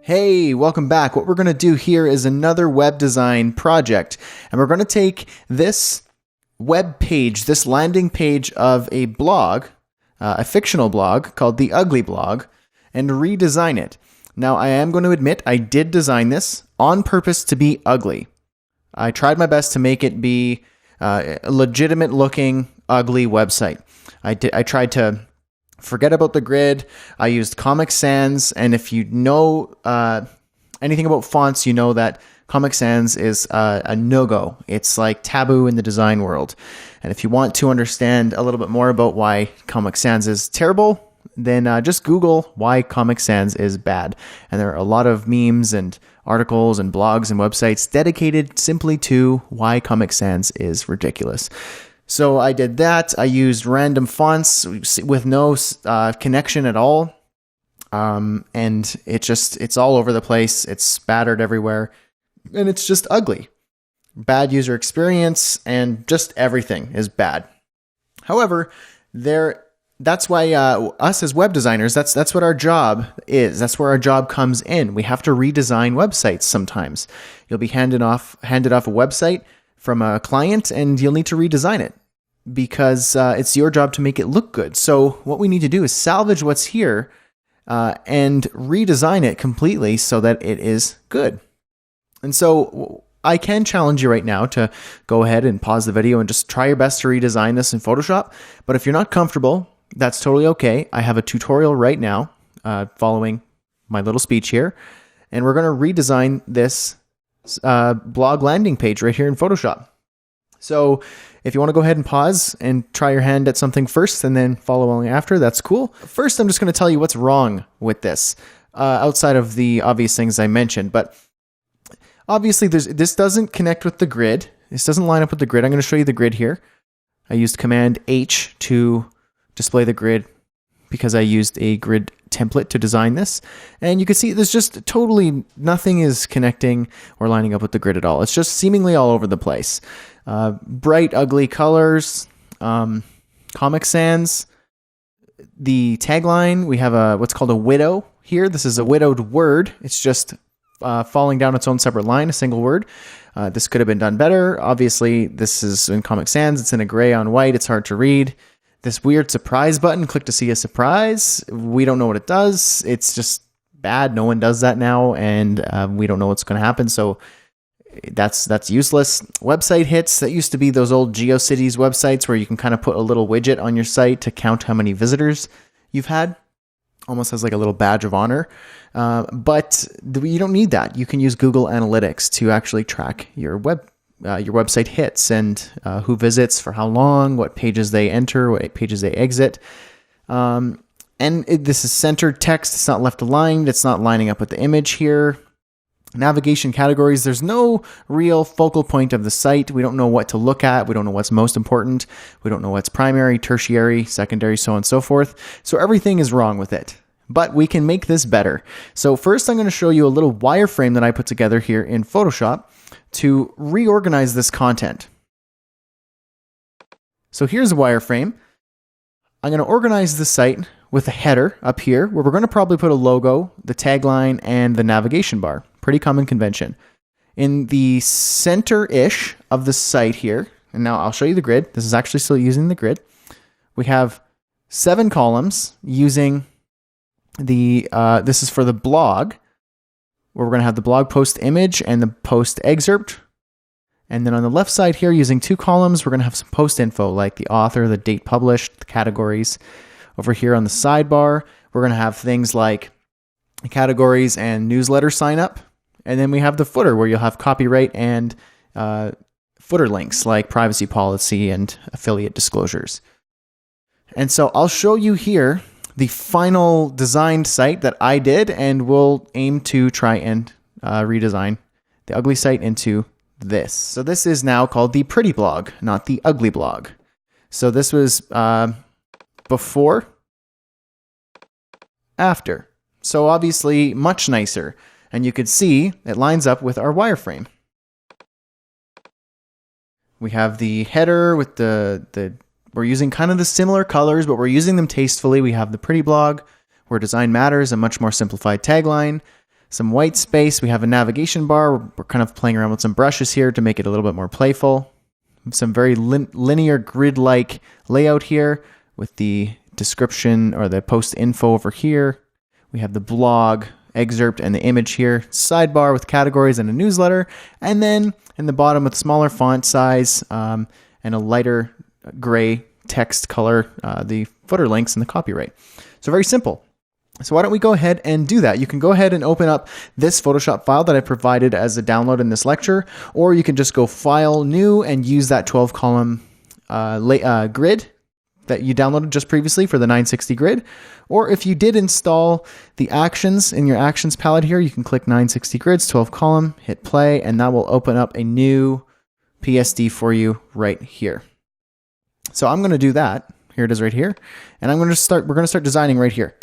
Hey, welcome back. What we're going to do here is another web design project, and we're going to take this web page, this landing page of a blog, a fictional blog called The Ugly Blog, and redesign it. Now, I am going to admit I did design this on purpose to be ugly. I tried my best to make it be a legitimate looking, ugly website. I tried to forget about the grid. I used Comic Sans, and if you know anything about fonts, you know that Comic Sans is a no-go. It's like taboo in the design world. And if you want to understand a little bit more about why Comic Sans is terrible, then just Google why Comic Sans is bad. And there are a lot of memes and articles and blogs and websites dedicated simply to why Comic Sans is ridiculous. So I did that. I used random fonts with no connection at all. And it's all over the place. It's spattered everywhere. And it's just ugly. Bad user experience and just everything is bad. However, that's why us as web designers, that's what our job is. That's where our job comes in. We have to redesign websites sometimes. You'll be handed off a website from a client, and you'll need to redesign it because it's your job to make it look good. So what we need to do is salvage what's here and redesign it completely so that it is good. And so I can challenge you right now to go ahead and pause the video and just try your best to redesign this in Photoshop. But if you're not comfortable, that's totally okay. I have a tutorial right now following my little speech here, and we're going to redesign this blog landing page right here in Photoshop. So if you want to go ahead and pause and try your hand at something first and then follow along after, that's cool. First, I'm just going to tell you what's wrong with this outside of the obvious things I mentioned. But obviously, this doesn't connect with the grid. This doesn't line up with the grid. I'm going to show you the grid here. I used Command H to display the grid because I used a grid template to design this. And you can see there's just totally nothing is connecting or lining up with the grid at all. It's just seemingly all over the place. Bright, ugly colors, Comic Sans. The tagline, we have what's called a widow here. This is a widowed word. It's just falling down its own separate line, a single word. This could have been done better. Obviously, this is in Comic Sans. It's in a gray on white. It's hard to read. This weird surprise button, click to see a surprise. We don't know what it does. It's just bad. No one does that now, and we don't know what's going to happen. So that's useless. Website hits, that used to be those old GeoCities websites where you can kind of put a little widget on your site to count how many visitors you've had. Almost as like a little badge of honor. But you don't need that. You can use Google Analytics to actually track your website hits and who visits, for how long, what pages they enter, what pages they exit. This is centered text. It's not left aligned. It's not lining up with the image here. Navigation categories. There's no real focal point of the site. We don't know what to look at. We don't know what's most important. We don't know what's primary, tertiary, secondary, so on and so forth. So everything is wrong with it. But we can make this better. So first I'm going to show you a little wireframe that I put together here in Photoshop to reorganize this content. So here's a wireframe. I'm going to organize the site with a header up here where we're going to probably put a logo, the tagline, and the navigation bar. Pretty common convention. In the center-ish of the site here, and now I'll show you the grid. This is actually still using the grid. We have 7 columns using this is for the blog, where we're going to have the blog post image and the post excerpt. And then on the left side here, using 2 columns, we're going to have some post info like the author, the date published, the categories. Over here on the sidebar, we're going to have things like categories and newsletter sign up. And then we have the footer where you'll have copyright and footer links like privacy policy and affiliate disclosures. And so I'll show you here the final designed site that I did, and we'll aim to try and redesign the ugly site into this. So this is now called the pretty blog, not the ugly blog. So this was before, after. So obviously much nicer. And you can see it lines up with our wireframe. We have the header with we're using kind of the similar colors, but we're using them tastefully. We have the pretty blog, where design matters, a much more simplified tagline. some white space. We have a navigation bar. We're kind of playing around with some brushes here to make it a little bit more playful. Some very linear grid-like layout here with the description or the post info over here. We have the blog excerpt and the image here. Sidebar with categories and a newsletter. And then in the bottom with smaller font size and a lighter gray text color, the footer links and the copyright. So very simple. So why don't we go ahead and do that? You can go ahead and open up this Photoshop file that I provided as a download in this lecture, or you can just go File, New, and use that 12-column grid that you downloaded just previously for the 960 grid. Or if you did install the actions in your actions palette here, you can click 960 grids, 12-column, hit play, and that will open up a new PSD for you right here. So I'm going to do that. Here it is right here. And we're going to start designing right here.